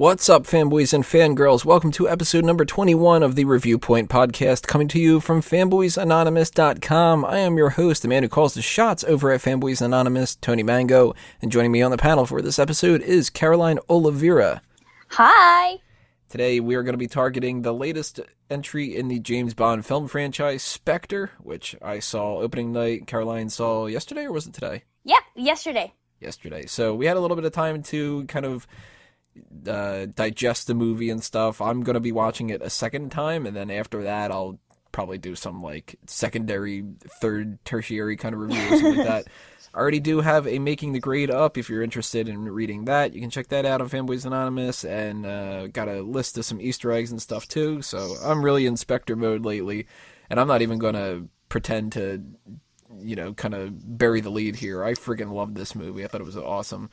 What's up, fanboys and fangirls? Welcome to episode number 21 of the Reviewpoint podcast, coming to you from fanboysanonymous.com. I am your host, the man who calls the shots over at Fanboys Anonymous, Tony Mango, and joining me on the panel for this episode is Caroline Oliveira. Hi! Today we are going to be targeting the latest entry in the James Bond film franchise, Spectre, which I saw opening night. Caroline saw yesterday, or was it today? Yeah, yesterday. Yesterday. So we had a little bit of time to kind of digest the movie and stuff. I'm going to be watching it a second time, and then after that I'll probably do some like secondary, third, tertiary kind of review or something like that. I already do have a Making the Grade up. If you're interested in reading that, you can check that out on Fanboys Anonymous, and got a list of some Easter eggs and stuff too. So I'm really in Spectre mode lately, and I'm not even going to pretend to, kind of bury the lead here. I freaking loved this movie. I thought it was awesome.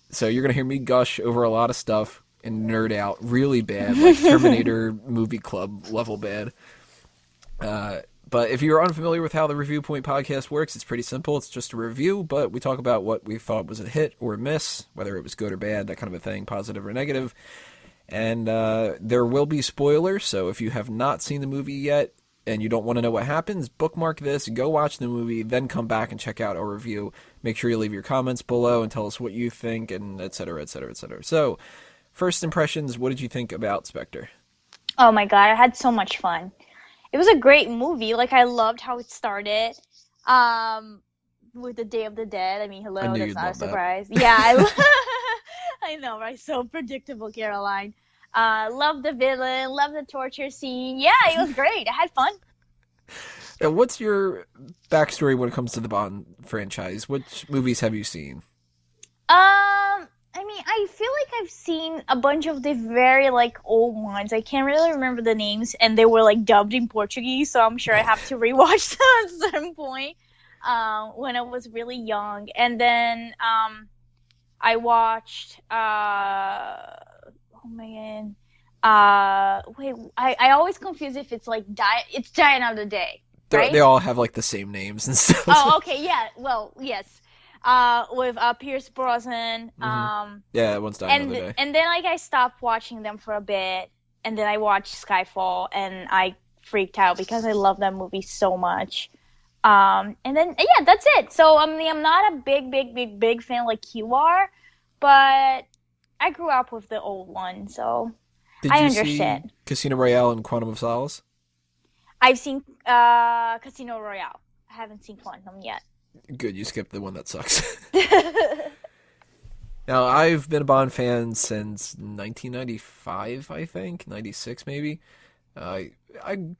So you're going to hear me gush over a lot of stuff and nerd out really bad, like Terminator movie club level bad. But if you're unfamiliar with how the Reviewpoint podcast works, it's pretty simple. It's just a review, but we talk about what we thought was a hit or a miss, whether it was good or bad, that kind of a thing, positive or negative. And there will be spoilers, so if you have not seen the movie yet and you don't want to know what happens, bookmark this, go watch the movie, then come back and check out our review. Make sure you leave your comments below and tell us what you think, and et cetera, et cetera, et cetera. So, first impressions, what did you think about Spectre? Oh my god, I had so much fun. It was a great movie. Like, I loved how it started with the Day of the Dead. I mean, hello, that's not a surprise. That. Yeah, I know, right? So predictable, Caroline. Love the villain, love the torture scene. Yeah, it was great. I had fun. Now, what's your backstory when it comes to the Bond franchise? Which movies have you seen? I mean, I feel like I've seen a bunch of the very, old ones. I can't really remember the names, and they were, dubbed in Portuguese, so I'm sure I have to rewatch them at a certain point when I was really young. And then I watched, I always confuse if it's, it's Die Another Day, right? They all have, the same names and stuff. Oh, okay, yeah, well, yes. With Pierce Brosnan. Yeah, that one's Die Another Day. And then I stopped watching them for a bit, and then I watched Skyfall, and I freaked out because I love that movie so much. And then yeah, that's it. So I'm not a big fan like you are, but I grew up with the old one, so I understand. See Casino Royale and Quantum of Solace? I've seen Casino Royale. I haven't seen Quantum yet. Good, you skipped the one that sucks. Now, I've been a Bond fan since 1995, I think, 96 maybe. I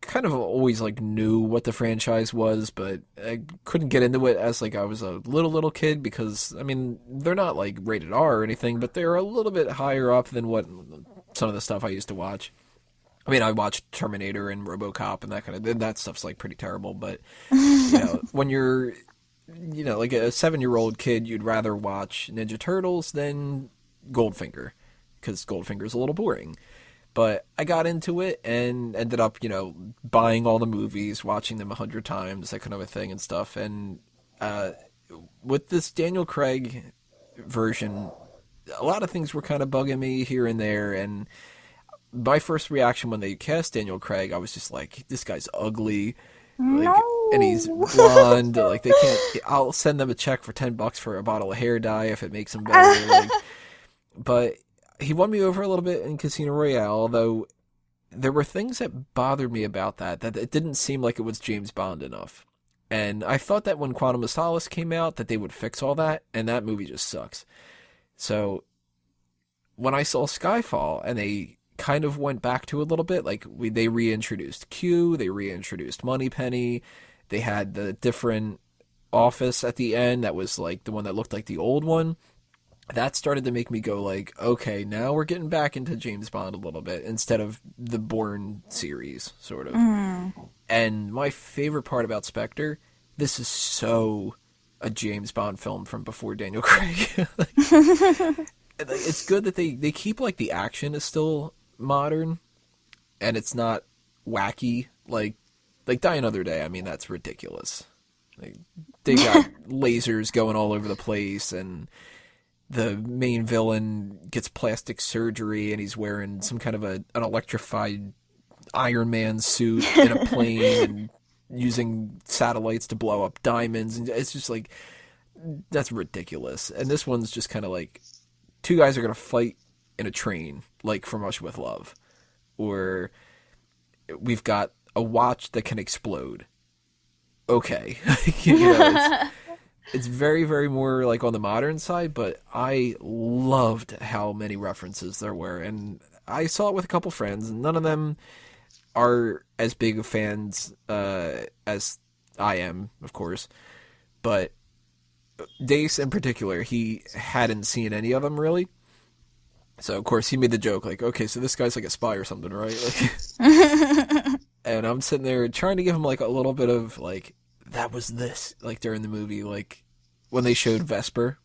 kind of always knew what the franchise was, but I couldn't get into it as I was a little kid because, I mean, they're not rated R or anything, but they're a little bit higher up than what some of the stuff I used to watch. I mean, I watched Terminator and RoboCop and that stuff's pretty terrible, but when you're like a 7-year-old kid, you'd rather watch Ninja Turtles than Goldfinger, because Goldfinger's a little boring. But I got into it and ended up, buying all the movies, watching them 100 times, that kind of a thing and stuff. And with this Daniel Craig version, a lot of things were kind of bugging me here and there. And my first reaction when they cast Daniel Craig, I was just like, this guy's ugly. No. And he's blonde. They can't. I'll send them a check for $10 for a bottle of hair dye if it makes them better. But he won me over a little bit in Casino Royale, although there were things that bothered me about that it didn't seem like it was James Bond enough. And I thought that when Quantum of Solace came out that they would fix all that, and that movie just sucks. So when I saw Skyfall and they kind of went back to a little bit, they reintroduced Q, they reintroduced Moneypenny, they had the different office at the end that was the one that looked like the old one. That started to make me go okay, now we're getting back into James Bond a little bit instead of the Bourne series, sort of. And my favorite part about Spectre, this is so a James Bond film from before Daniel Craig. It's good that they keep the action is still modern and it's not wacky like Die Another Day. I mean, that's ridiculous. They got lasers going all over the place, and the main villain gets plastic surgery and he's wearing some kind of an electrified Iron Man suit in a plane and using satellites to blow up diamonds, and it's just like, that's ridiculous. And this one's just kind of like, two guys are gonna fight in a train, like From Russia with Love, or we've got a watch that can explode. Okay, it's very, very more like on the modern side, but I loved how many references there were, and I saw it with a couple friends, and none of them are as big of fans as I am, of course, but Dace in particular, he hadn't seen any of them really. So of course he made the joke like, okay, so this guy's like a spy or something, right? Like, and I'm sitting there trying to give him like a little bit of like, that was this, like during the movie, like when they showed Vesper.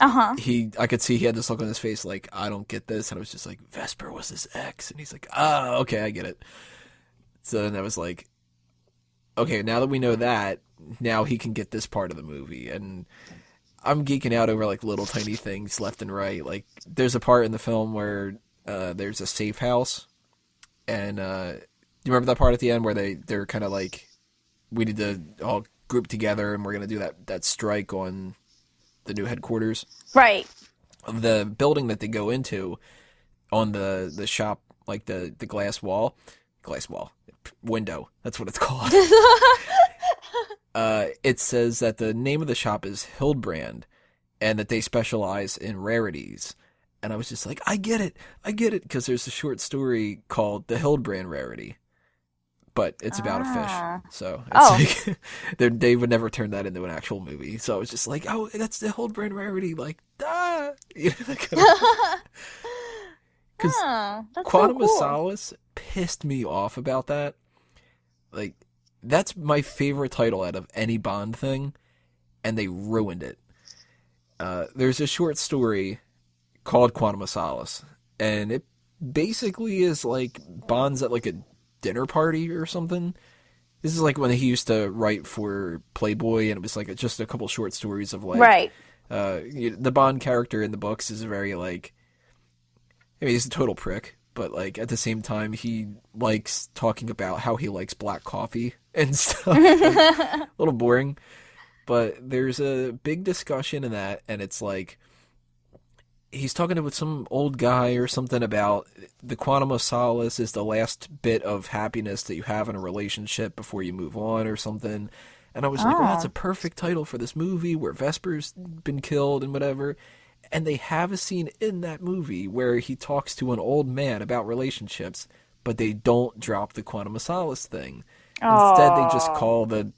I could see he had this look on his face like, I don't get this, and I was just like, Vesper was his ex, and he's like, oh, okay, I get it. So then I was like, okay, now that we know that, now he can get this part of the movie. And I'm geeking out over like little tiny things left and right. Like there's a part in the film where there's a safe house, and do you remember that part at the end where they're kind of like, we need to all group together and we're gonna do that strike on the new headquarters? Right. The building that they go into, on the shop, like the glass window, that's what it's called. It says that the name of the shop is Hildebrand, and that they specialize in rarities. And I was just like, I get it, because there's a short story called The Hildebrand Rarity, but it's about a fish. So it's like, they would never turn that into an actual movie. So I was just like, oh, that's the Hildebrand Rarity, like, ah! Because Quantum of Solace pissed me off about that. Like, that's my favorite title out of any Bond thing, and they ruined it. There's a short story called Quantum of Solace, and it basically is like Bond's at like a dinner party or something. This is like when he used to write for Playboy, and it was like just a couple short stories of like... Right. The Bond character in the books is very like... I mean, he's a total prick, but like at the same time, he likes talking about how he likes black coffee and stuff. Like, a little boring, but there's a big discussion in that, and it's like he's talking with some old guy or something about the Quantum of Solace is the last bit of happiness that you have in a relationship before you move on or something. And I was like, well, that's a perfect title for this movie where Vesper's been killed and whatever. And they have a scene in that movie where he talks to an old man about relationships, but they don't drop the Quantum of Solace thing. Instead, they just call the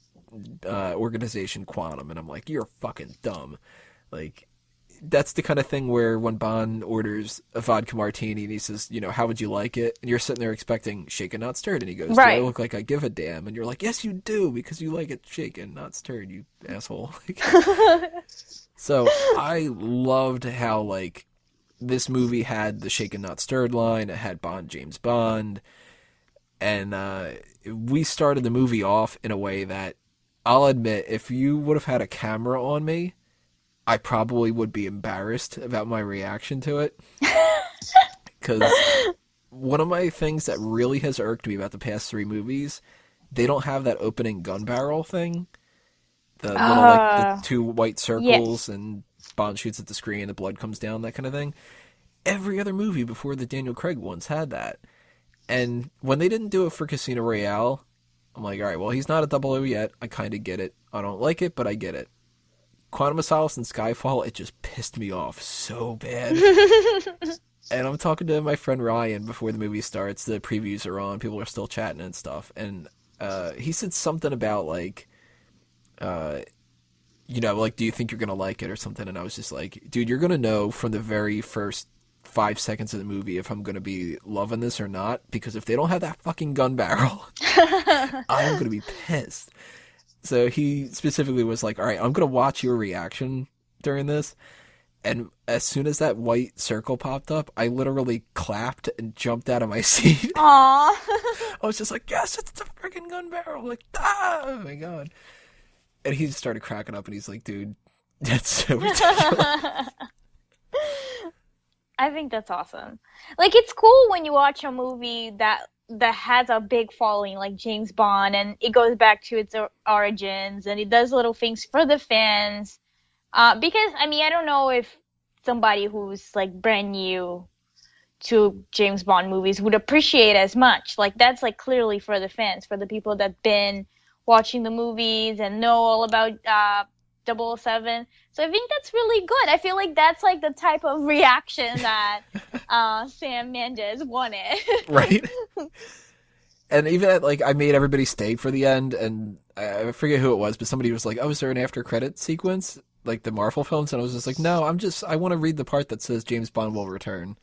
organization Quantum, and I'm like, you're fucking dumb. Like, that's the kind of thing where when Bond orders a vodka martini and he says, you know, how would you like it? And you're sitting there expecting shaken, not stirred, and he goes, right. Do I look like I give a damn? And you're like, yes, you do, because you like it shaken, not stirred, you asshole. So I loved how, like, this movie had the shaken, not stirred line. It had Bond, James Bond. And we started the movie off in a way that, I'll admit, if you would have had a camera on me, I probably would be embarrassed about my reaction to it. Because one of my things that really has irked me about the past three movies, they don't have that opening gun barrel thing. The little, like, the two white circles, and Bond shoots at the screen, the blood comes down, that kind of thing. Every other movie before the Daniel Craig ones had that. And when they didn't do it for Casino Royale, I'm like, all right, well, he's not a 00 yet. I kind of get it. I don't like it, but I get it. Quantum of Solace and Skyfall, it just pissed me off so bad. And I'm talking to my friend Ryan before the movie starts. The previews are on. People are still chatting and stuff. And he said something about, like, you know, like, do you think you're going to like it or something? And I was just like, dude, you're going to know from the very first 5 seconds of the movie if I'm going to be loving this or not. Because if they don't have that fucking gun barrel, I'm going to be pissed. So he specifically was like, all right, I'm going to watch your reaction during this. And as soon as that white circle popped up, I literally clapped and jumped out of my seat. Aww. I was just like, yes, it's the freaking gun barrel. I'm like, ah, oh my God. And he just started cracking up, and he's like, dude, that's so ridiculous. I think that's awesome. Like it's cool when you watch a movie that has a big following like James Bond and it goes back to its origins and it does little things for the fans. Because I mean, I don't know if somebody who's like brand new to James Bond movies would appreciate as much. Like that's like clearly for the fans, for the people that been watching the movies and know all about 007. So I think that's really good. I feel like that's like the type of reaction that Sam Mendes wanted. Right? And even at, like, I made everybody stay for the end, and I forget who it was, but somebody was like, "Oh, is there an after credit sequence like the Marvel films?" And I was just like, "No, I want to read the part that says James Bond will return."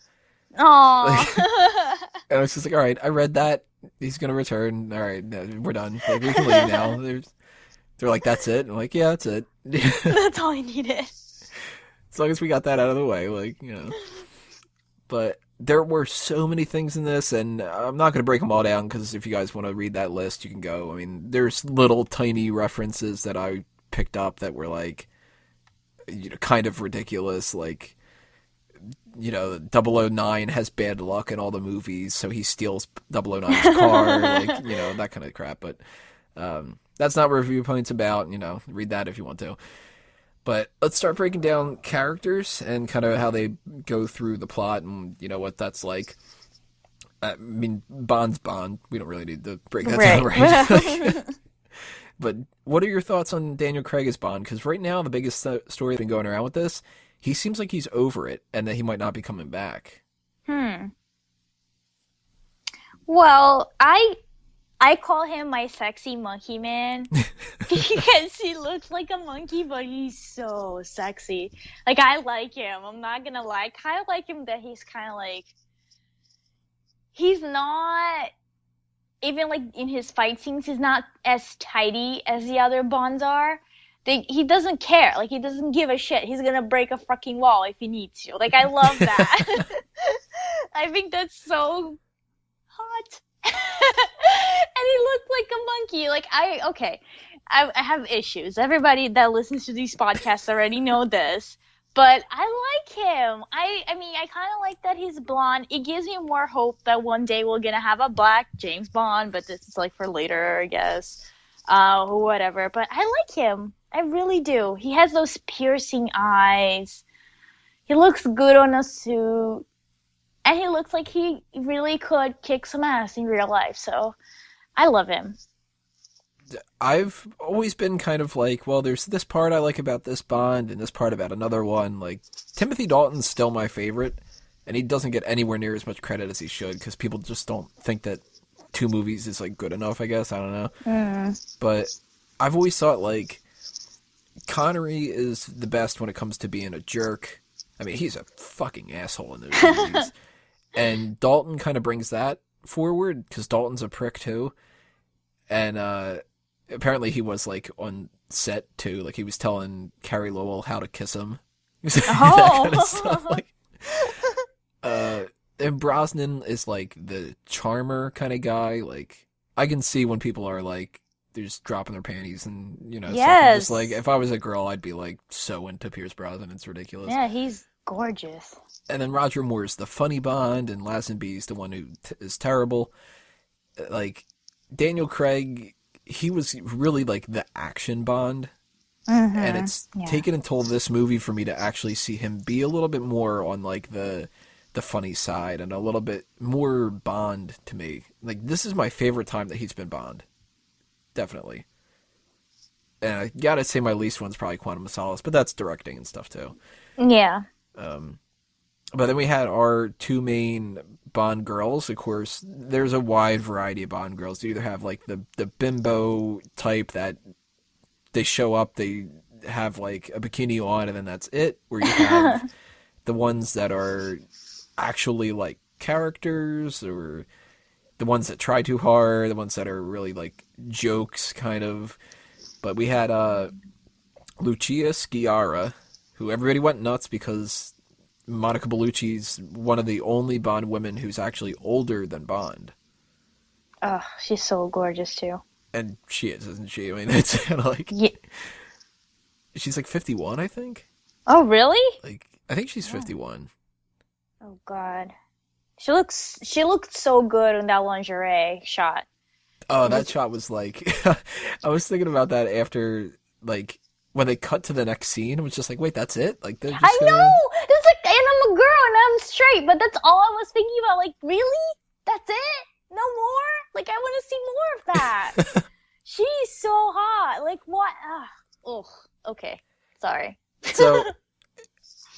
Like, Aww. and I was just like, "All right, I read that. He's gonna return. All right, we're done. Like, we can leave now." They're like, "That's it." I'm like, "Yeah, that's it." That's all I needed. As long as we got that out of the way, like, But there were so many things in this, and I'm not going to break them all down because if you guys want to read that list, you can go. I mean, there's little tiny references that I picked up that were like, kind of ridiculous. Like, double 009 has bad luck in all the movies, so he steals 009's car, like, that kind of crap. But that's not what Reviewpoint's about. Read that if you want to. But let's start breaking down characters and kind of how they go through the plot and, what that's like. I mean, Bond's Bond. We don't really need to break that down, right? But what are your thoughts on Daniel Craig as Bond? Because right now, the biggest story that's been going around with this, he seems like he's over it and that he might not be coming back. Well, I call him my sexy monkey man because he looks like a monkey, but he's so sexy. Like I like him. I'm not gonna lie. I kind of like him that he's kind of like he's not even like in his fight scenes. He's not as tidy as the other Bonds are. He doesn't care. Like he doesn't give a shit. He's gonna break a fucking wall if he needs to. Like I love that. I think that's so hot. And he looked like a monkey. Like I have issues. Everybody that listens to these podcasts already know this, but I like him. I mean, I kind of like that he's blonde. It gives me more hope that one day we're gonna have a black James Bond, but this is like for later, I guess, or whatever. But I like him. I really do. He has those piercing eyes. He looks good on a suit. And he looks like he really could kick some ass in real life, so I love him. I've always been kind of like, well, there's this part I like about this Bond and this part about another one. Like, Timothy Dalton's still my favorite, and he doesn't get anywhere near as much credit as he should because people just don't think that 2 movies is, like, good enough, I guess. I don't know. But I've always thought, like, Connery is the best when it comes to being a jerk. I mean, he's a fucking asshole in those movies. And Dalton kind of brings that forward because Dalton's a prick too. And apparently he was like on set too. Like he was telling Carrie Lowell how to kiss him. That kind of stuff. Like, and Brosnan is like the charmer kind of guy. Like I can see when people are like, they're just dropping their panties and, stuff. I'm just like, if I was a girl, I'd be like so into Pierce Brosnan. It's ridiculous. Yeah, he's gorgeous. And then Roger Moore's the funny Bond, and Lazenby's the one who is terrible. Like, Daniel Craig, he was really like the action Bond. And it's taken until this movie for me to actually see him be a little bit more on like the funny side and a little bit more Bond to me. Like, this is my favorite time that he's been Bond. Definitely. And I gotta say my least one's probably Quantum of Solace, but that's directing and stuff too. Yeah. But then we had our 2 main Bond girls. Of course, there's a wide variety of Bond girls. You either have like the bimbo type that they show up, they have like a bikini on, and then that's it. Or you have the ones that are actually like characters, or the ones that try too hard, the ones that are really like jokes kind of. But we had Lucia Sciarra, who everybody went nuts because Monica Bellucci's one of the only Bond women who's actually older than Bond. Oh, she's so gorgeous too. And she is, isn't she? I mean, it's kind of like... Yeah. She's like 51, I think? Oh, really? Like, I think she's Yeah. 51. Oh God. She looked so good in that lingerie shot. Oh, It that just shot was like, I was thinking about that after, like, when they cut to the next scene. It was just like, wait, that's it? Like, they're I just gonna. know! It's like, and I'm a girl and I'm straight, but that's all I was thinking about. Like, really? That's it? No more? Like, I want to see more of that. She's so hot. Like, what? Ugh. Okay. Sorry. So,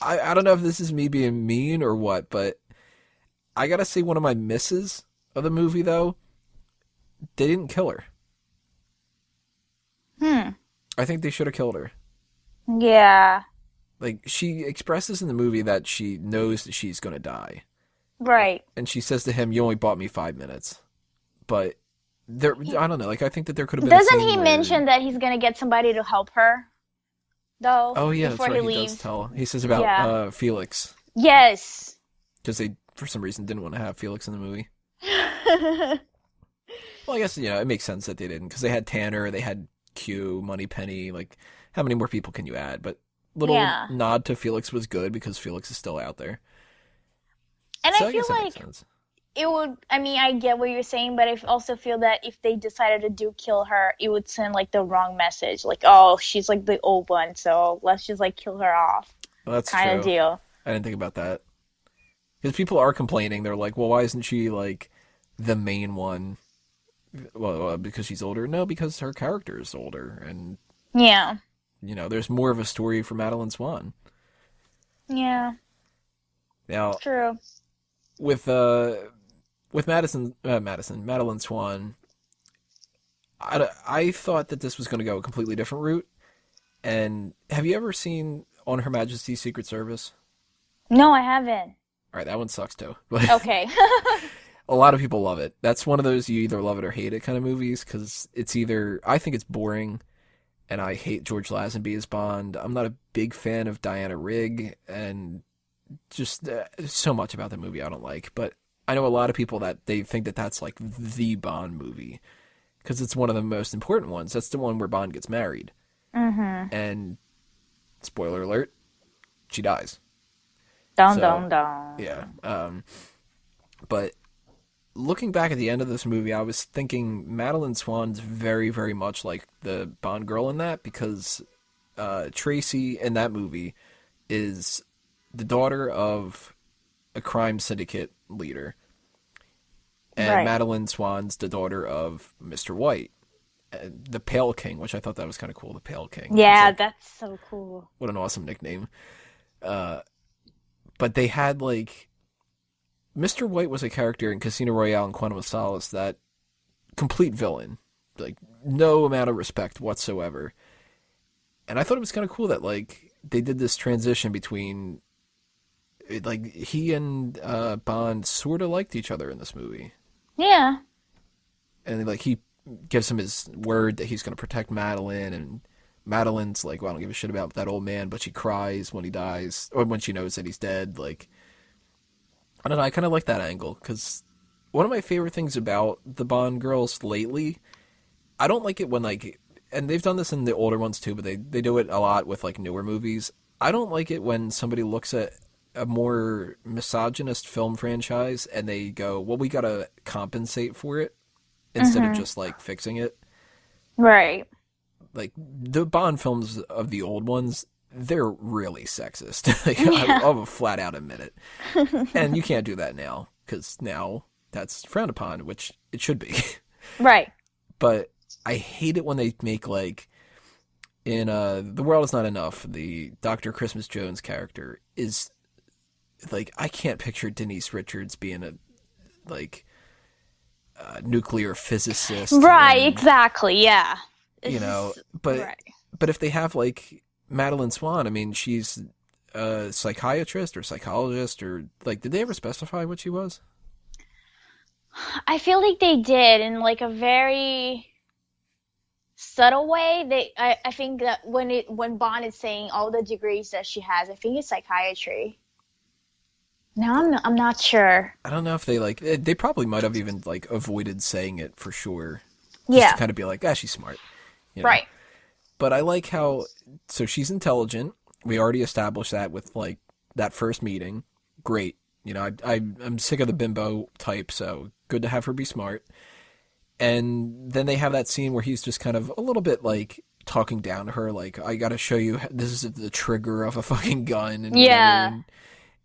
I don't know if this is me being mean or what, but I gotta say one of my misses of the movie, though, they didn't kill her. Hmm. I think they should have killed her. Yeah. Like, she expresses in the movie that she knows that she's gonna die. Right. And she says to him, "You only bought me 5 minutes." But I don't know. Like, I think that there could have been a Doesn't scene he where. mention that he's gonna get somebody to help her, though, Oh yeah, that's before he right. He does leaves? tell. He says about Yeah. Felix Yes. because they, for some reason, didn't want to have Felix in the movie. Well, I guess it makes sense that they didn't because they had Tanner, they had Q, Moneypenny. Like, how many more people can you add? But little Yeah. nod to Felix was good because Felix is still out there. And So I I feel guess that makes like sense. it would, I mean, I get what you're saying, but I also feel that if they decided to do kill her, it would send like the wrong message. Like, oh, she's like the old one, so let's just like kill her off, Well, that's kind of true. deal. I didn't think about that because people are complaining. They're like, "Well, why isn't she like the main one?" Well, because she's older. No, because her character is older, and Yeah. there's more of a story for Madeline Swan. Yeah. Now, True. with Madeline Swan, I thought that this was going to go a completely different route. And have you ever seen On Her Majesty's Secret Service? No, I haven't. All right, that one sucks too. But Okay. a lot of people love it. That's one of those you either love it or hate it kind of movies because it's either I think it's boring, and I hate George Lazenby as Bond. I'm not a big fan of Diana Rigg, and just so much about the movie I don't like. But I know a lot of people that they think that that's like the Bond movie because it's one of the most important ones. That's the one where Bond gets married. Mm-hmm. And spoiler alert, she dies. Dun So, dun dun. Yeah. But looking back at the end of this movie, I was thinking Madeline Swan's very, very much like the Bond girl in that because Tracy in that movie is the daughter of a crime syndicate leader. And Right. Madeline Swan's the daughter of Mr. White, the Pale King, which I thought that was kind of cool, the Pale King. Yeah, It's like, that's so cool. what an awesome nickname. But they had, like, Mr. White was a character in Casino Royale and Quantum of Solace that complete villain. Like, no amount of respect whatsoever. And I thought it was kind of cool that, like, they did this transition between, like, he and Bond sort of liked each other in this movie. Yeah. And, like, he gives him his word that he's going to protect Madeline, and Madeline's like, well, I don't give a shit about that old man, but she cries when he dies, or when she knows that he's dead. Like, I don't know, I kind of like that angle, because one of my favorite things about the Bond girls lately, I don't like it when, like, and they've done this in the older ones too, but they do it a lot with, like, newer movies. I don't like it when somebody looks at a more misogynist film franchise and they go, well, we gotta compensate for it instead of just, like, fixing it. Right. Like, the Bond films of the old ones, they're really sexist. Like, Yeah. I'll flat out admit it. And you can't do that now, because now that's frowned upon, which it should be. Right. But I hate it when they make, like, in The World Is Not Enough, the Dr. Christmas Jones character is, like, I can't picture Denise Richards being a, like, nuclear physicist. Right, and, exactly, yeah. you know, but Right. but if they have, like, Madeline Swan, I mean, she's a psychiatrist or psychologist, or, like, did they ever specify what she was? I feel like they did in like a very subtle way. I think that when Bond is saying all the degrees that she has, I think it's psychiatry. No, I'm not sure. I don't know if they, like, they probably might have even, like, avoided saying it for sure. Just Yeah. to kind of be like, she's smart. You know? Right. But I like how, so she's intelligent. We already established that with, like, that first meeting. Great. You know, I'm sick of the bimbo type, so good to have her be smart. And then they have that scene where he's just kind of a little bit like talking down to her, like, I gotta show you this is the trigger of a fucking gun and whatever. Yeah.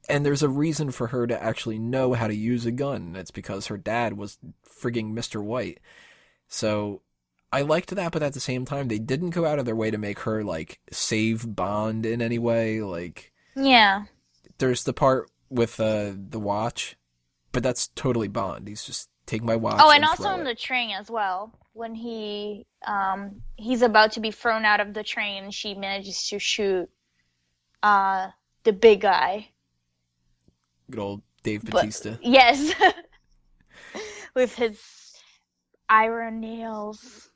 And there's a reason for her to actually know how to use a gun. It's because her dad was frigging Mr. White. So I liked that, but at the same time, they didn't go out of their way to make her, like, save Bond in any way. Like, Yeah. there's the part with the watch, but that's totally Bond. He's just, take my watch Oh, and and also throw on it. the train as well. When he's about to be thrown out of the train, she manages to shoot the big guy. Good old Dave But Bautista. yes, with his iron nails.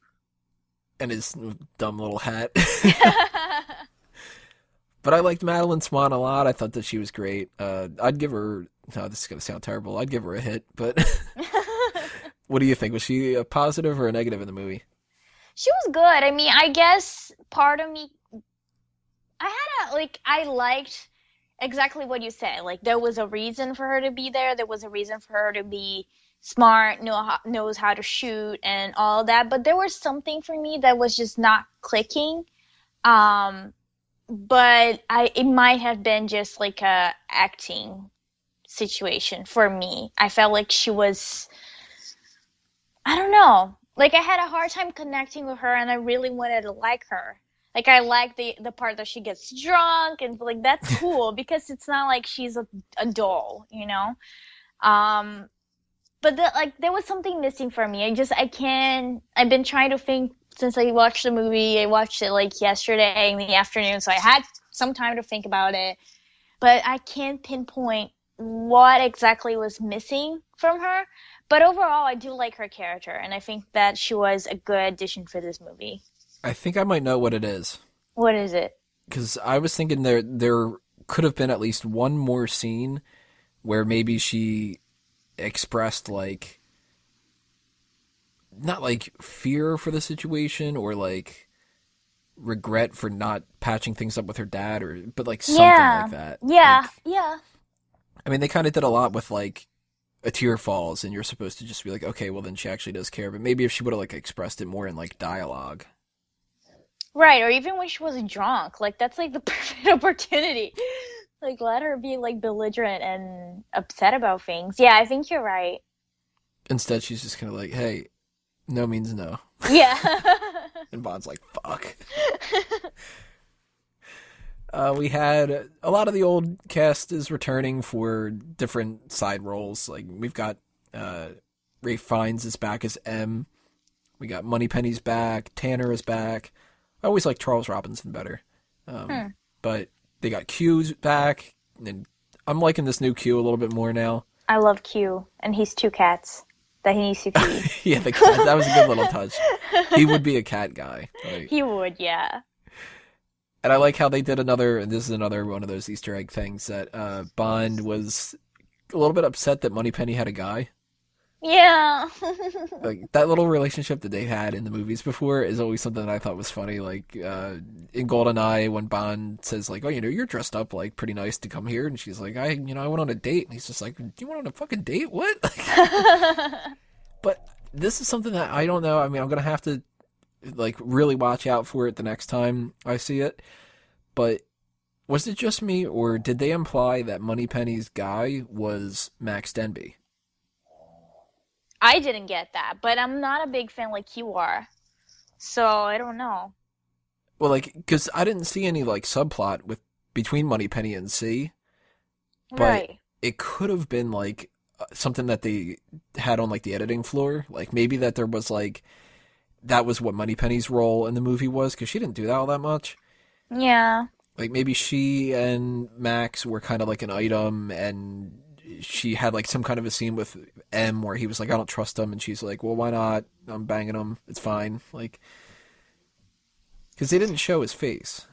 And his dumb little hat. But I liked Madeline Swan a lot. I thought that she was great. I'd give her... No, this is going to sound terrible. I'd give her a hit, but... What do you think? Was she a positive or a negative in the movie? She was good. I mean, I guess part of me, I liked exactly what you said. Like, there was a reason for her to be there. There was a reason for her to be smart, knows how to shoot and all that. But there was something for me that was just not clicking. But it might have been just like a acting situation for me. I felt like she was, I don't know. Like, I had a hard time connecting with her, and I really wanted to like her. Like, I like the part that she gets drunk, and like that's cool because it's not like she's a doll, you know. But there was something missing for me. I can't. I've been trying to think since I watched the movie. I watched it like yesterday in the afternoon, so I had some time to think about it. But I can't pinpoint what exactly was missing from her. But overall, I do like her character, and I think that she was a good addition for this movie. I think I might know what it is. What is it? Because I was thinking there could have been at least one more scene where maybe she expressed, like, not like fear for the situation or like regret for not patching things up with her dad, but like something like that. Yeah, Like, yeah. I mean, they kind of did a lot with like a tear falls, and you're supposed to just be like, okay, well then she actually does care. But maybe if she would have like expressed it more in like dialogue. Right, or even when she was drunk. Like, that's like the perfect opportunity. Like, let her be like belligerent and upset about things. Yeah, I think you're right. Instead, she's just kind of like, hey, no means no. Yeah. And Bond's like, fuck. We had a lot of the old cast is returning for different side roles. Like, we've got Ralph Fiennes is back as M. We got Moneypenny's back. Tanner is back. I always like Charles Robinson better. But they got Q's back. And I'm liking this new Q a little bit more now. I love Q, and he's two cats that he needs to feed. Yeah, the cat. That was a good little touch. He would be a cat guy. Like, He would, yeah. and I like how they did another, and this is another one of those Easter egg things, that Bond was a little bit upset that Moneypenny had a guy. Yeah. Like, that little relationship that they had in the movies before is always something that I thought was funny. Like, in GoldenEye, when Bond says, like, oh, you know, you're dressed up, like, pretty nice to come here. And she's like, I went on a date. And he's just like, do you went on a fucking date? What? But this is something that I don't know. I mean, I'm going to have to, like, really watch out for it the next time I see it. But was it just me, or did they imply that Moneypenny's guy was Max Denby? I didn't get that, but I'm not a big fan like you are. So, I don't know. Well, like, because I didn't see any, like, subplot between Moneypenny and C, but Right. it could have been, like, something that they had on, like, the editing floor. Like, maybe that there was, like, that was what Moneypenny's role in the movie was, because she didn't do that all that much. Yeah. Like, maybe she and Max were kind of like an item, and she had, like, some kind of a scene with M where he was like, I don't trust him, and she's like, well, why not? I'm banging him. It's fine. Like, because they didn't show his face.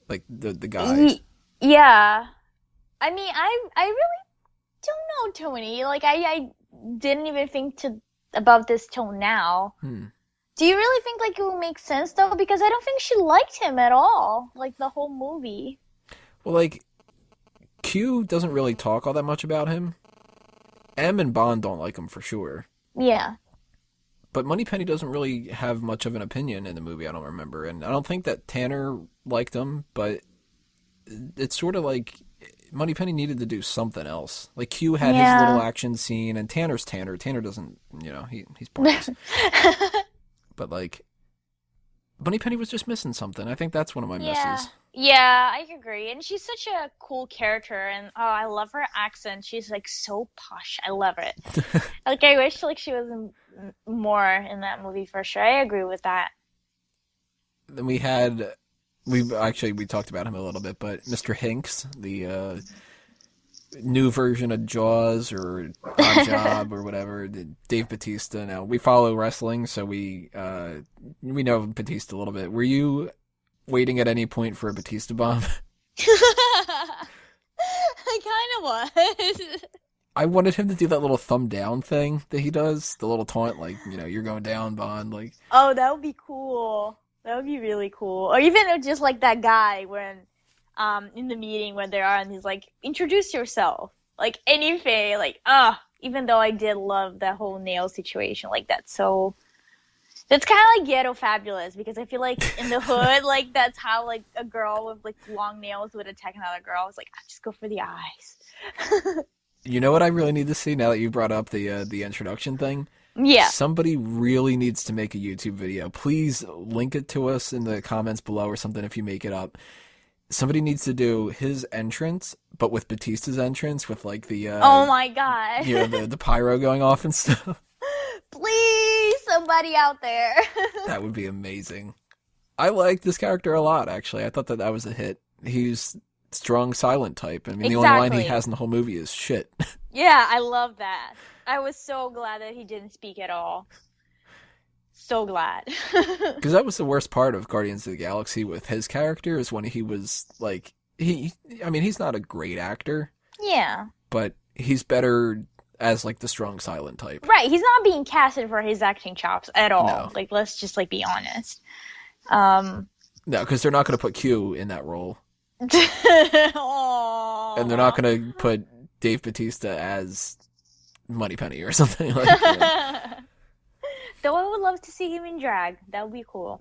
Like, the guy. Yeah. I mean, I really don't know, Tony. Like, I didn't even think about this till now. Do you really think, like, it would make sense, though? Because I don't think she liked him at all, like, the whole movie. Well, like, Q doesn't really talk all that much about him. M and Bond don't like him for sure. Yeah. But Moneypenny doesn't really have much of an opinion in the movie, I don't remember. And I don't think that Tanner liked him, but it's sort of like Moneypenny needed to do something else. Like Q had his little action scene, and Tanner's Tanner. Tanner doesn't, he's pointless. But like, Moneypenny was just missing something. I think that's one of my misses. Yeah, I agree. And she's such a cool character, and I love her accent. She's like so posh. I love it. Like I wish like she was more in that movie for sure. I agree with that. Then we talked about him a little bit, but Mr. Hinks, the new version of Jaws or Odd Job or whatever, Dave Bautista. Now we follow wrestling, so we know Bautista a little bit. Were you waiting at any point for a Bautista bomb? I kind of was. I wanted him to do that little thumb down thing that he does, the little taunt, like, you're going down, Bond. Like, oh, that would be cool. That would be really cool. Or even just like that guy when, in the meeting when they are and he's like, introduce yourself. Like anything, like, even though I did love that whole nail situation, like that's kind of like Ghetto Fabulous, because I feel like in the hood, like that's how like a girl with like long nails would attack another girl. It's like, I just go for the eyes. You know what I really need to see now that you brought up the introduction thing? Yeah. Somebody really needs to make a YouTube video. Please link it to us in the comments below or something if you make it up. Somebody needs to do his entrance, but with Batista's entrance, with like the oh my god, the pyro going off and stuff. Please, somebody out there. That would be amazing. I like this character a lot, actually. I thought that was a hit. He's strong silent type. I mean, the only line he has in the whole movie is shit. Yeah, I love that. I was so glad that he didn't speak at all. So glad. Because that was the worst part of Guardians of the Galaxy with his character, is when he was like, he's not a great actor. Yeah. But he's better as like the strong silent type. Right, he's not being casted for his acting chops at all. No. Like, let's just like be honest. No, because they're not going to put Q in that role. And they're not going to put Dave Bautista as Moneypenny or something like that. Though I would love to see him in drag. That would be cool.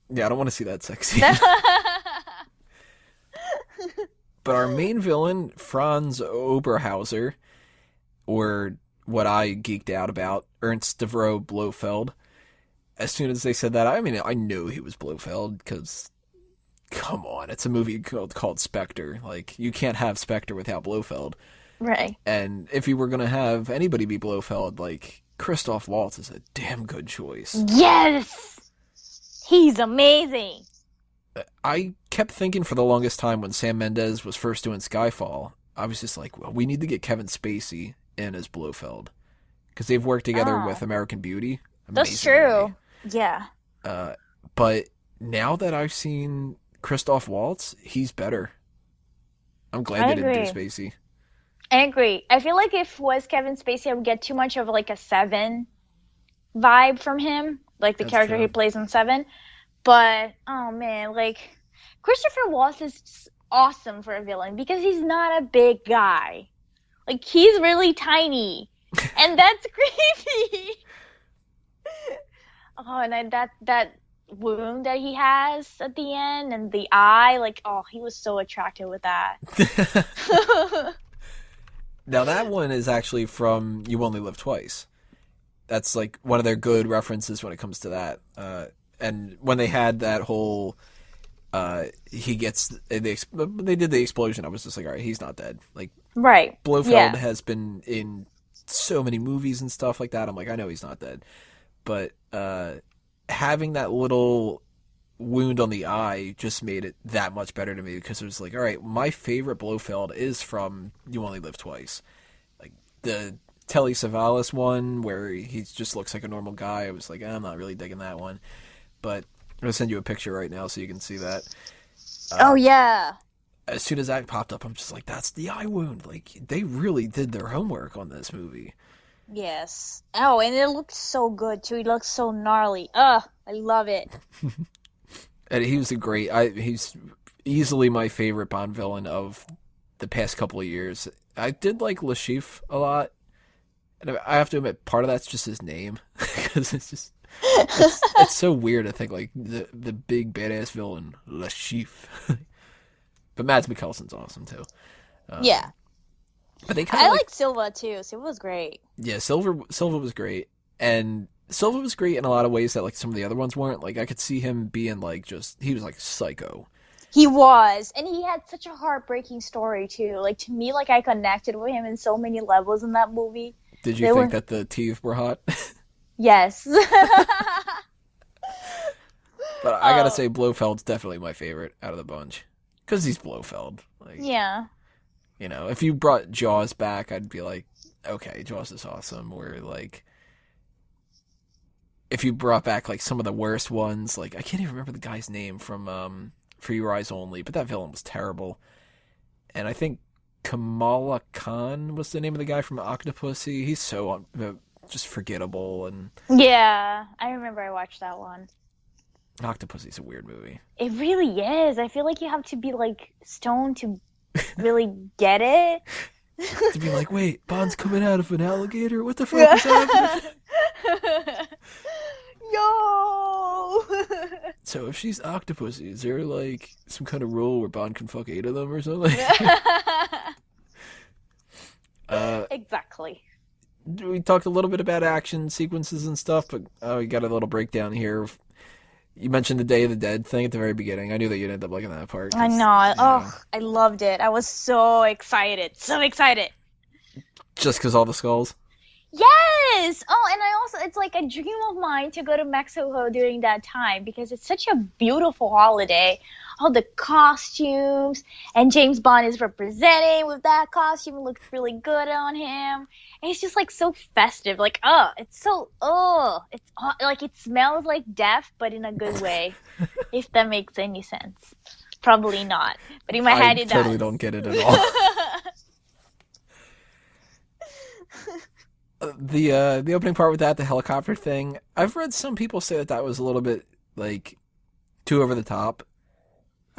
Yeah, I don't want to see that sexy. But our main villain, Franz Oberhauser, or what I geeked out about, Ernst Stavro Blofeld. As soon as they said that, I mean, I knew he was Blofeld, because, come on, it's a movie called Spectre. Like, you can't have Spectre without Blofeld. Right. And if you were going to have anybody be Blofeld, like, Christoph Waltz is a damn good choice. Yes! He's amazing! I kept thinking for the longest time when Sam Mendes was first doing Skyfall, I was just like, well, we need to get Kevin Spacey in as Blofeld. Because they've worked together with American Beauty. That's true. Movie. Yeah. But now that I've seen Christoph Waltz, he's better. I'm glad they didn't do Spacey. I agree. I feel like if it was Kevin Spacey, I would get too much of like a Seven vibe from him, like the character he plays in Seven. But, oh man, like, Christopher Waltz is awesome for a villain because he's not a big guy. Like, he's really tiny. And that's creepy. Oh, and that wound that he has at the end and the eye, like, oh, he was so attractive with that. Now, that one is actually from You Only Live Twice. That's, like, one of their good references when it comes to that. And when they had that whole, they did the explosion, I was just like, all right, he's not dead. Like, right. Blofeld has been in so many movies and stuff like that. I'm like, I know he's not dead. But having that little wound on the eye just made it that much better to me, because it was like, all right, my favorite Blofeld is from You Only Live Twice. Like, the Telly Savalas one, where he just looks like a normal guy, I was like, I'm not really digging that one. But I'm going to send you a picture right now so you can see that. Oh, yeah. As soon as that popped up, I'm just like, that's the eye wound. Like, they really did their homework on this movie. Yes. Oh, and it looks so good, too. He looks so gnarly. Ugh, I love it. And he was he's easily my favorite Bond villain of the past couple of years. I did like Lashif a lot. And I have to admit, part of that's just his name. Because it's so weird to think, like, the big badass villain, Lashif. But Mads Mikkelsen's awesome, too. Yeah. But they I like Silva, too. Silva was great. Yeah, Silva was great. And Silva was great in a lot of ways that, like, some of the other ones weren't. Like, I could see him being, like, he was, like, psycho. He was. And he had such a heartbreaking story, too. Like, to me, like, I connected with him in so many levels in that movie. Did you think that the teeth were hot? Yes. But I gotta say, Blofeld's definitely my favorite out of the bunch. Because he's Blofeld. Like, yeah. You know, if you brought Jaws back, I'd be like, okay, Jaws is awesome. Or, like, if you brought back, like, some of the worst ones, like, I can't even remember the guy's name from For Your Eyes Only, but that villain was terrible. And I think Kamala Khan was the name of the guy from Octopussy. He's so just forgettable. And yeah, I remember I watched that one. Octopussy's a weird movie. It really is. I feel like you have to be, like, stoned to really get it. To be like, wait, Bond's coming out of an alligator? What the fuck is happening? Yo! So if she's Octopussy, is there, like, some kind of rule where Bond can fuck 8 of them or something? Exactly. We talked a little bit about action sequences and stuff, but we got a little breakdown here. You mentioned the Day of the Dead thing at the very beginning. I knew that you'd end up liking that part. I know. Oh, I loved it. I was so excited. So excited. Just because all the skulls? Yes! Oh, and it's like a dream of mine to go to Mexico during that time because it's such a beautiful holiday. All the costumes, and James Bond is representing with that costume. It looks really good on him. And it's just like so festive. Like, it's like it smells like death, but in a good way. If that makes any sense. Probably not. But in my head it does. I totally don't get it at all. The opening part with the helicopter thing, I've read some people say that was a little bit, like, too over the top.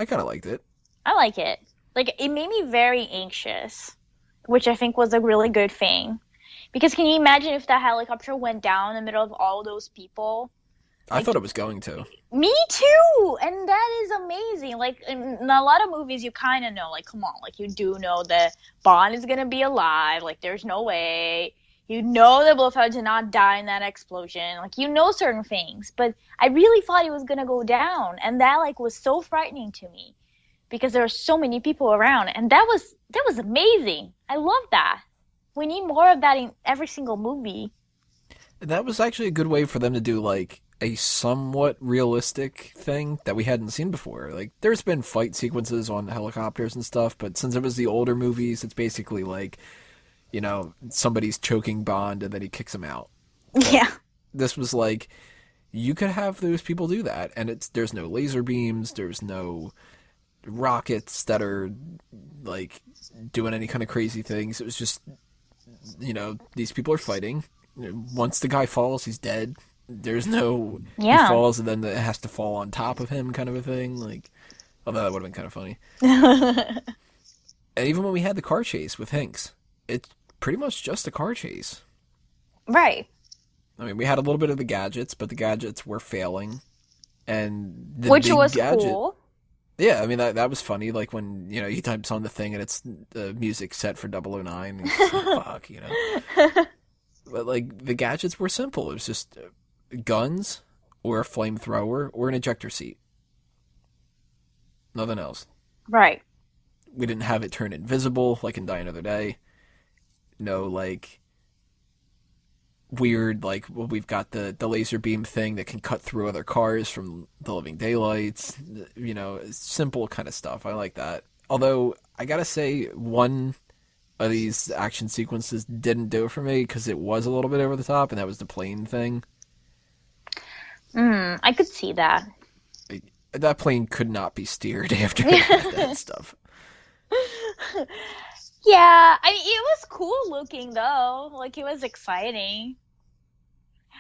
I kind of liked it. I like it. Like, it made me very anxious, which I think was a really good thing. Because can you imagine if that helicopter went down in the middle of all those people? I thought it was going to. Me too! And that is amazing. Like, in a lot of movies, you kind of know, like, come on, like, you do know that Bond is going to be alive. Like, there's no way. You know that Blofeld did not die in that explosion. Like, you know certain things. But I really thought it was going to go down. And that, like, was so frightening to me. Because there were so many people around. And that was amazing. I love that. We need more of that in every single movie. That was actually a good way for them to do, like, a somewhat realistic thing that we hadn't seen before. Like, there's been fight sequences on helicopters and stuff, but since it was the older movies, it's basically like, you know, somebody's choking Bond and then he kicks him out. But yeah. This was like, you could have those people do that, and there's no laser beams, there's no rockets that are, like, doing any kind of crazy things. It was just, you know, these people are fighting. Once the guy falls, he's dead. There's no, he falls and then it has to fall on top of him kind of a thing. Like, although that would have been kind of funny. And even when we had the car chase with Hinks, it's pretty much just a car chase. Right. I mean, we had a little bit of the gadgets, but the gadgets were failing. And the Which big was gadget, cool. Yeah, I mean, that was funny. Like when, you know, he types on the thing and it's the music set for 009. And he's like, fuck, you know. But, like, the gadgets were simple. It was just guns or a flamethrower or an ejector seat. Nothing else. Right. We didn't have it turn invisible like in Die Another Day. No, like, weird, like, well, we've got the laser beam thing that can cut through other cars from the living daylights. You know, simple kind of stuff. I like that. Although, I gotta say, one of these action sequences didn't do it for me because it was a little bit over the top, and that was the plane thing. I could see that. That plane could not be steered after that stuff. Yeah, I mean, it was cool looking, though. Like, it was exciting.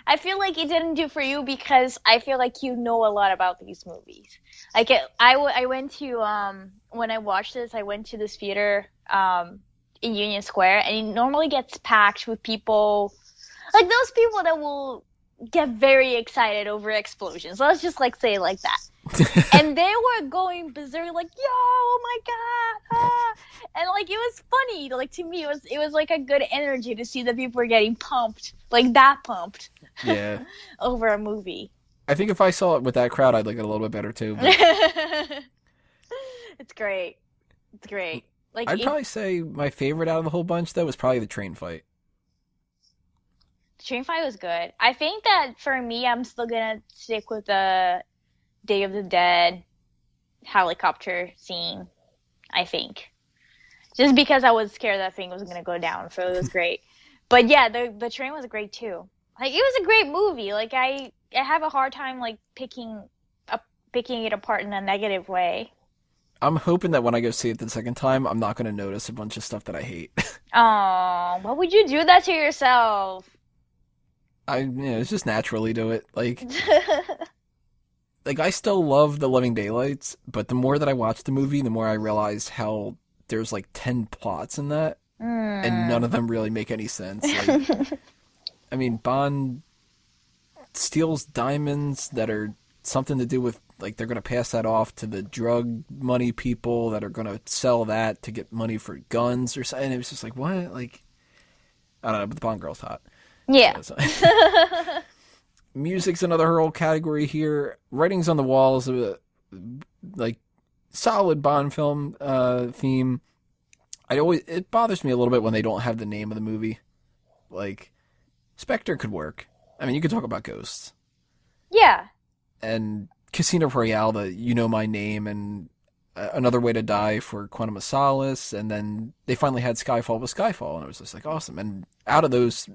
I feel like it didn't do for you because I feel like you know a lot about these movies. Like I went to when I watched this, I went to this theater in Union Square, and it normally gets packed with people like those people that will get very excited over explosions. Let's just like say it like that. And they were going berserk, like, yo, oh my god, ah. And like it was funny. Like to me, it was like a good energy to see that people were getting pumped, like that pumped, Yeah. over a movie. I think if I saw it with that crowd, I'd like it a little bit better too. But It's great. It's great. Like I'd probably say my favorite out of the whole bunch though was probably the train fight. the train fight was good. I think that for me, I'm still gonna stick with the Day of the Dead helicopter scene. I think. Just because I was scared that thing was gonna go down, so it was great. But yeah, the train was great too. Like it was a great movie. Like I have a hard time like picking it apart in a negative way. I'm hoping that when I go see it the second time, I'm not going to notice a bunch of stuff that I hate. Oh, why would you do that to yourself? It's just naturally do it. Like I still love The Living Daylights, but the more that I watch the movie, the more I realize how there's like 10 plots in that, and none of them really make any sense. Like, I mean, Bond steals diamonds that are something to do with, like, they're going to pass that off to the drug money people that are going to sell that to get money for guns or something. And it was just like, what? Like, I don't know, but the Bond girl's hot. Yeah. So, music's another whole category here. Writings on the Walls, like, solid Bond film theme. It bothers me a little bit when they don't have the name of the movie. Like, Spectre could work. I mean, you could talk about ghosts. Yeah. And Casino Royale, the You Know My Name, and Another Way to Die for Quantum of Solace, and then they finally had Skyfall with Skyfall, and it was just like awesome. And out of those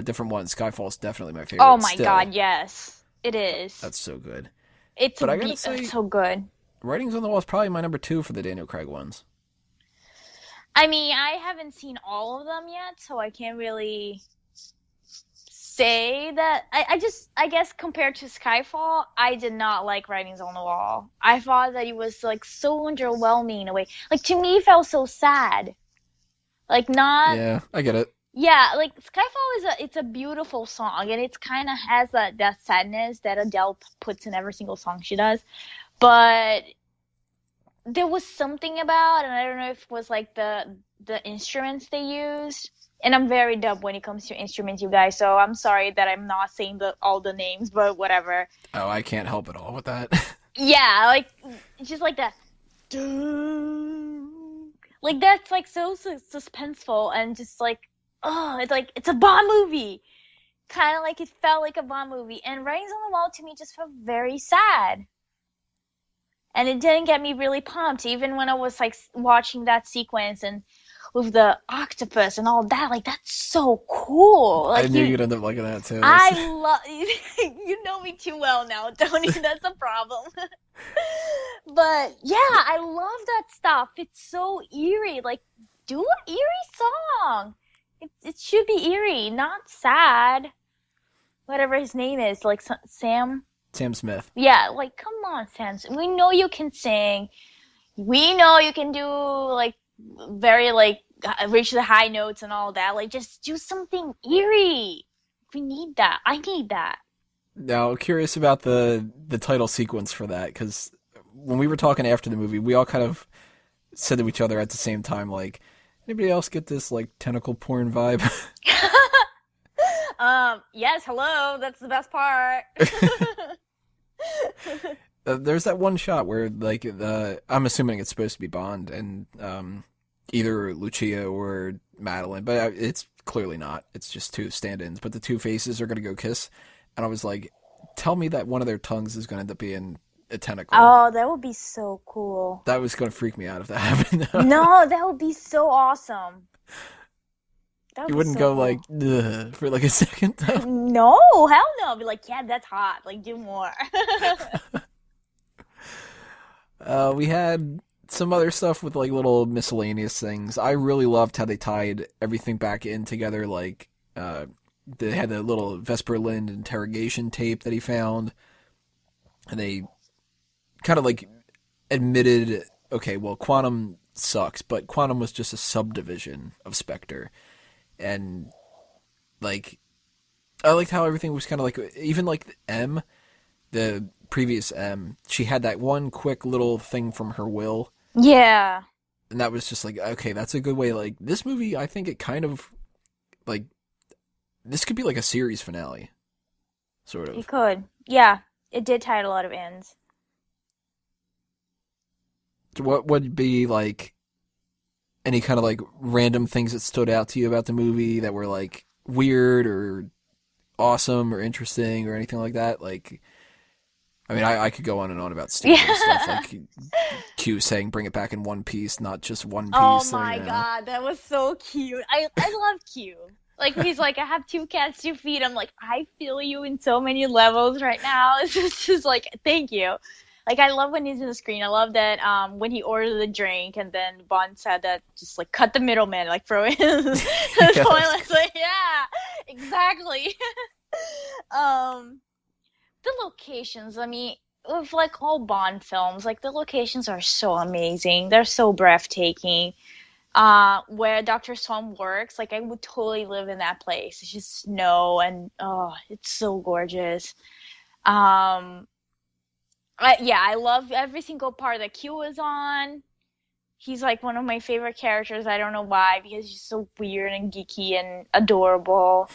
different ones, Skyfall is definitely my favorite. Oh my still. god, yes. It is. That's so good. But I gotta say, it's so good. Writings on the Wall is probably my number 2 for the Daniel Craig ones. I mean, I haven't seen all of them yet, so I can't really say that. I guess compared to Skyfall, I did not like Writings on the Wall. I thought that it was like so underwhelming in a way. Like to me, it felt so sad. Like not. Yeah, I get it. Yeah, like Skyfall it's a beautiful song, and it kind of has that sadness that Adele puts in every single song she does. But there was something about, and I don't know if it was like the instruments they used. And I'm very dumb when it comes to instruments, you guys. So I'm sorry that I'm not saying all the names, but whatever. Oh, I can't help at all with that. Yeah, like just like that. Like that's like so suspenseful and just like, oh, it's like it's a Bond movie. Kind of like it felt like a Bond movie. And Writings on the Wall to me just felt very sad. And it didn't get me really pumped, even when I was like watching that sequence and with the octopus and all that. Like that's so cool. Like, I knew you'd end up liking that too. I love. You know me too well now, Tony. That's a problem. But yeah, I love that stuff. It's so eerie. Like, do an eerie song. It should be eerie, not sad. Whatever his name is, like Sam Smith. Yeah, like come on, Sam. We know you can sing. We know you can do like very like reach the high notes and all that. Like just do something eerie. We need that. I need that. Now, curious about the title sequence for that, because when we were talking after the movie, we all kind of said to each other at the same time, like, anybody else get this like tentacle porn vibe? Yes, hello. That's the best part. There's that one shot where, like, I'm assuming it's supposed to be Bond and either Lucia or Madeline, but it's clearly not. It's just two stand-ins, but the two faces are going to go kiss, and I was like, tell me that one of their tongues is going to end up being a tentacle. Oh, that would be so cool. That was going to freak me out if that happened. No, that would be so awesome. You wouldn't go like, ugh, for like a second though? No, hell no. I'd be like, yeah, that's hot. Like, do more. We had some other stuff with like little miscellaneous things. I really loved how they tied everything back in together, like they had the little Vesper Lind interrogation tape that he found, and they kind of like admitted, okay, well, Quantum sucks, but Quantum was just a subdivision of Spectre, and like I liked how everything was kind of like, even like M, the previous M, she had that one quick little thing from her will, Yeah. and that was just like, okay, that's a good way. Like this movie, I think it kind of like this could be like a series finale, sort It of. could. Yeah. It did tie a lot of ends. What would be like any kind of like random things that stood out to you about the movie that were like weird or awesome or interesting or anything like that? Like, I mean, I could go on and on about stupid little stuff Yeah. like Q saying "bring it back in one piece," not just one Oh piece. Or, my god, that was so cute. I love Q. Like he's like, I have two cats to feed. I'm like, I feel you in so many levels right now. It's just like, thank you. Like I love when he's in the screen. I love that when he ordered the drink and then Bond said that just like cut the middleman, like throw it in the yeah, toilet. It's like, yeah, exactly. um the locations, I mean, with like all Bond films, like the locations are so amazing. They're so breathtaking. Where Dr. Swan works, like I would totally live in that place. It's just snow and oh, it's so gorgeous. Um, yeah, I love every single part that Q is on. He's like one of my favorite characters. I don't know why, because he's so weird and geeky and adorable.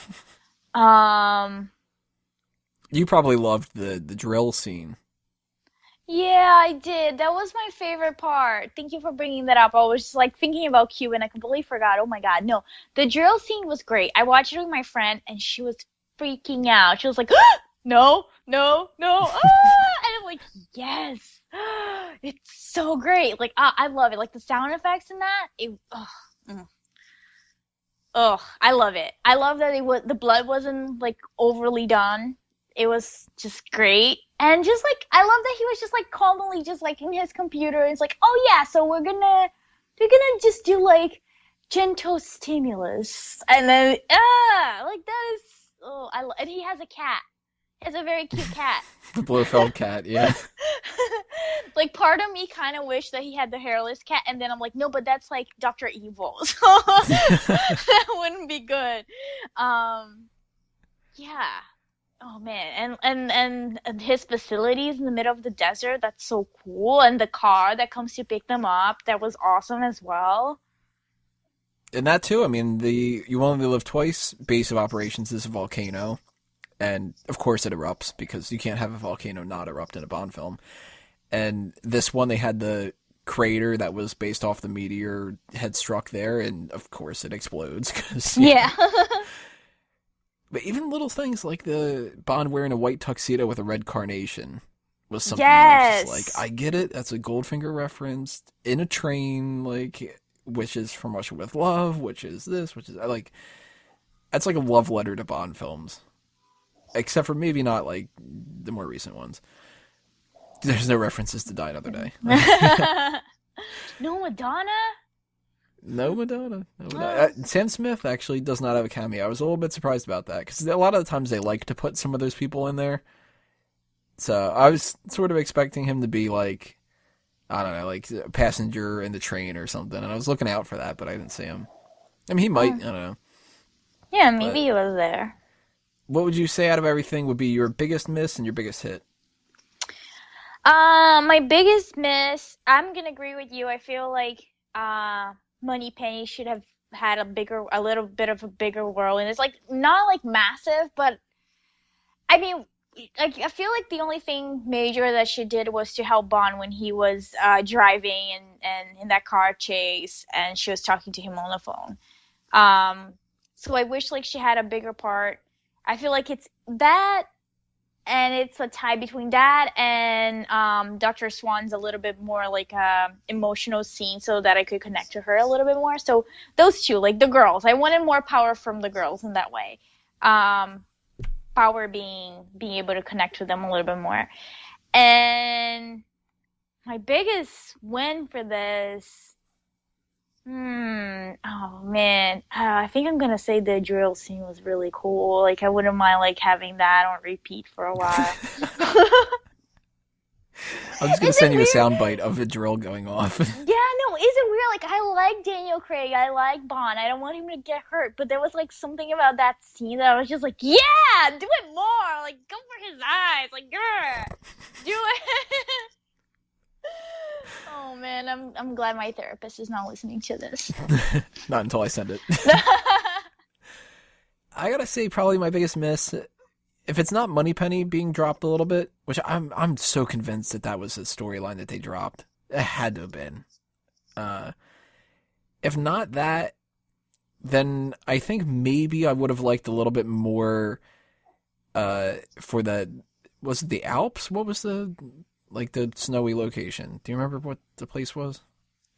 Um, you probably loved the drill scene. Yeah, I did. That was my favorite part. Thank you for bringing that up. I was just, like thinking about Q and I completely forgot. Oh my God. No, the drill scene was great. I watched it with my friend and she was freaking out. She was like, no, no, no. And I'm like, yes. It's so great. Like, I love it. Like the sound effects in that. I love it. I love that the blood wasn't like overly done. It was just great. And just like I love that he was just like calmly just like in his computer. It's like, "Oh yeah, so we're gonna just do like gentle stimulus." And then like that is and he has a cat. He has a very cute cat. The Blofeld cat, yeah. Like part of me kind of wish that he had the hairless cat, and then I'm like, no, but that's like Dr. Evil, so that wouldn't be good. Yeah. Oh man, and his facilities in the middle of the desert, that's so cool, and the car that comes to pick them up, that was awesome as well. And that too, I mean, the You Only Live Twice base of operations is a volcano. And of course it erupts because you can't have a volcano not erupt in a Bond film. And this one, they had the crater that was based off the meteor had struck there, and of course it explodes. Cause, Yeah. But even little things like the Bond wearing a white tuxedo with a red carnation was something that was just Yes. like, I get it. That's a Goldfinger reference in a train, like, which is From Russia with Love, which is this, which is like, that's like a love letter to Bond films, except for maybe not like the more recent ones. There's no references to Die Another Day. No Madonna? No Madonna. No Madonna. Sam Smith actually does not have a cameo. I was a little bit surprised about that because a lot of the times they like to put some of those people in there. So I was sort of expecting him to be like, I don't know, like a passenger in the train or something. And I was looking out for that, but I didn't see him. I mean, he might. I don't know. Yeah, maybe But he was there. what would you say out of everything would be your biggest miss and your biggest hit? My biggest miss, I'm gonna agree with you. I feel like Moneypenny should have had a little bit of a bigger role, and it's like not like massive, but I mean, like I feel like the only thing major that she did was to help Bond when he was driving and in that car chase, and she was talking to him on the phone. Um, so I wish like she had a bigger part. I feel like it's that, and it's a tie between that and Dr. Swan's a little bit more like a emotional scene, so that I could connect to her a little bit more. So those two, like the girls, I wanted more power from the girls in that way. Um, Power being able to connect with them a little bit more. And my biggest win for this, Oh man. I think I'm gonna say the drill scene was really cool. Like I wouldn't mind like having that on repeat for a while. I'm just gonna Is send it you a weird? soundbite of a drill going off. Yeah, no, is it weird? Like I like Daniel Craig, I like Bond. I don't want him to get hurt, but there was like something about that scene that I was just like, yeah, do it more. Like go for his eyes. Like, yeah, do it. Oh man, I'm glad my therapist is not listening to this. Not until I send it. I gotta say, probably my biggest miss, if it's not Moneypenny being dropped a little bit, which I'm so convinced that that was a storyline that they dropped. It had to have been. Uh, if not that, then I think maybe I would have liked a little bit more. For the was it the Alps? What was the like the snowy location? Do you remember what the place was?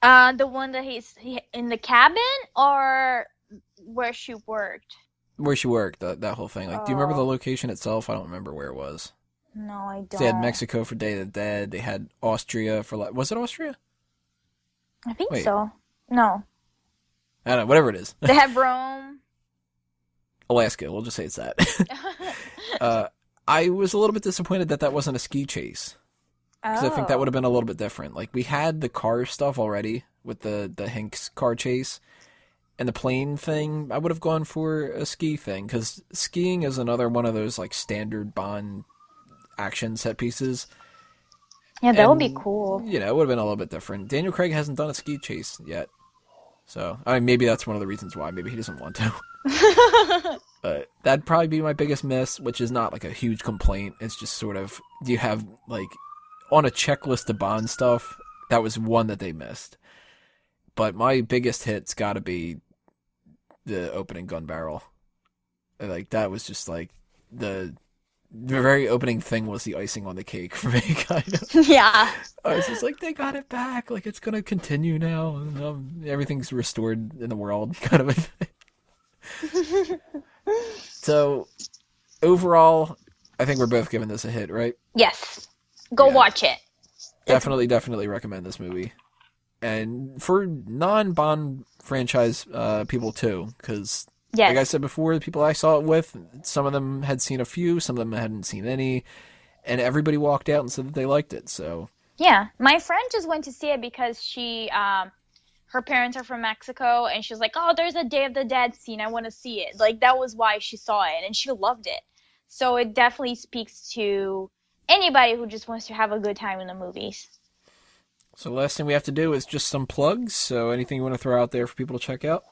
The one that he in the cabin or where she worked. Where she worked, that whole thing. Like, do you remember the Oh location itself? I don't remember where it was. no, I They had don't. Mexico for Day of the Dead. They had Austria for like, was it Austria? I think Wait, so. No, I don't know. Whatever it is, they have Rome. Alaska. We'll just say it's that. uh, I was a little bit disappointed that that wasn't a ski chase because I think that would Oh. have been a little bit different. Like we had the car stuff already with the Hinks car chase and the plane thing. I would have gone for a ski thing because skiing is another one of those like standard Bond action set pieces. Yeah, that would be And, cool. you know, it would have been a little bit different. Daniel Craig hasn't done a ski chase yet. So, I mean, maybe that's one of the reasons why. Maybe he doesn't want to. But that'd probably be my biggest miss, which is not like a huge complaint. It's just sort of, you have like on a checklist of Bond stuff, that was one that they missed. But my biggest hit's got to be the opening gun barrel. Like, that was just like the very opening thing was the icing on the cake for me, kind of. Yeah. I was just like, they got it back. Like, it's going to continue now. And, everything's restored in the world, kind of a thing. So, overall, I think we're both giving this a hit, right? Yes. Go Yeah. watch it. It's Definitely recommend this movie. And for non-Bond franchise people, too. Because, like I yes. said before, the people I saw it with, some of them had seen a few, some of them hadn't seen any. And everybody walked out and said that they liked it, so... Yeah. My friend just went to see it because she her parents are from Mexico and she was like, "Oh, there's a Day of the Dead scene. I want to see it." Like that was why she saw it and she loved it. So it definitely speaks to anybody who just wants to have a good time in the movies. So the last thing we have to do is just some plugs. So anything you want to throw out there for people to check out?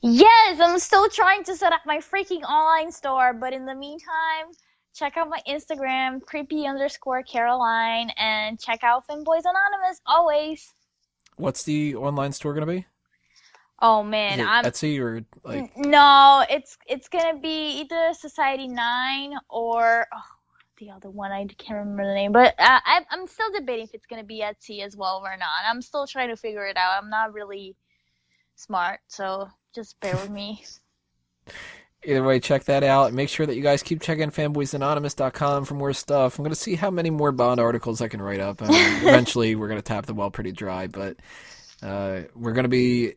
Yes, I'm still trying to set up my freaking online store, but in the meantime, check out my Instagram, creepy_Caroline, and check out Fanboys Anonymous always. What's the online store going to be? Oh Is man, it I'm Etsy or like... no, it's gonna be either Society 9 or the other one. I can't remember the name, but I'm still debating if it's gonna be Etsy as well or not. I'm still trying to figure it out. I'm not really smart, so just bear with me. Either way, check that out. Make sure that you guys keep checking fanboysanonymous.com for more stuff. I'm going to see how many more Bond articles I can write up. I mean, eventually, we're going to tap the well pretty dry, but we're going to be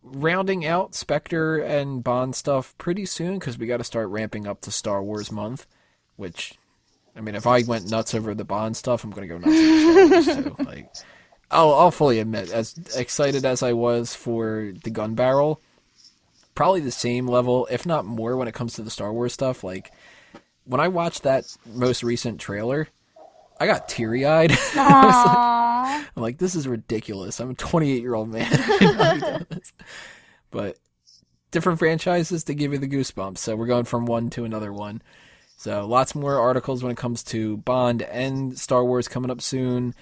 rounding out Spectre and Bond stuff pretty soon because we got to start ramping up to Star Wars month, which, I mean, if I went nuts over the Bond stuff, I'm going to go nuts over Star Wars too. Like, I'll fully admit, as excited as I was for the gun barrel, probably the same level, if not more, when it comes to the Star Wars stuff. Like, when I watched that most recent trailer, I got teary-eyed. Aww. I'm like, this is ridiculous. I'm a 28-year-old man. I should not be doing this. But different franchises, they give you the goosebumps. So we're going from one to another one. So lots more articles when it comes to Bond and Star Wars coming up soon.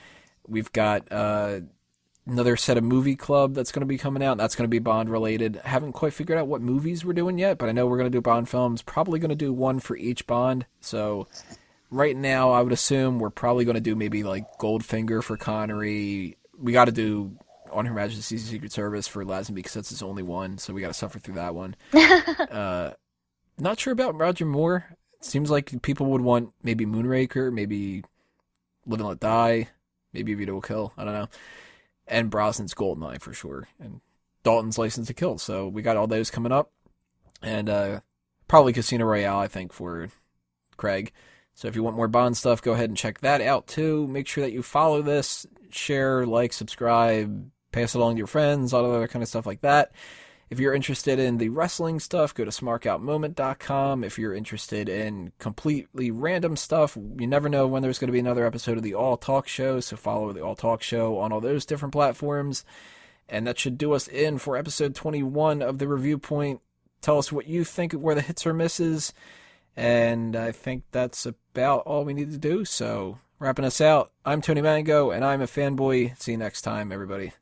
We've got another set of movie club that's going to be coming out. That's going to be Bond related. I haven't quite figured out what movies we're doing yet, but I know we're going to do Bond films. Probably going to do one for each Bond. So right now, I would assume we're probably going to do maybe like Goldfinger for Connery. We got to do On Her Majesty's Secret Service for Lazenby because that's his only one. So we got to suffer through that one. Not sure about Roger Moore. It seems like people would want maybe Moonraker, maybe Live and Let Die, maybe Vito Will Kill. I don't know. And Brosnan's Goldeneye for sure. And Dalton's License to Kill. So we got all those coming up. And probably Casino Royale, I think, for Craig. So if you want more Bond stuff, go ahead and check that out too. Make sure that you follow this, share, like, subscribe, pass it along to your friends, all other kind of stuff like that. If you're interested in the wrestling stuff, go to smarkoutmoment.com. If you're interested in completely random stuff, you never know when there's going to be another episode of the All Talk Show, so follow the All Talk Show on all those different platforms. And that should do us in for episode 21 of the Review Point. Tell us what you think were the hits or misses. And I think that's about all we need to do. So, wrapping us out, I'm Tony Mango, and I'm a fanboy. See you next time, everybody.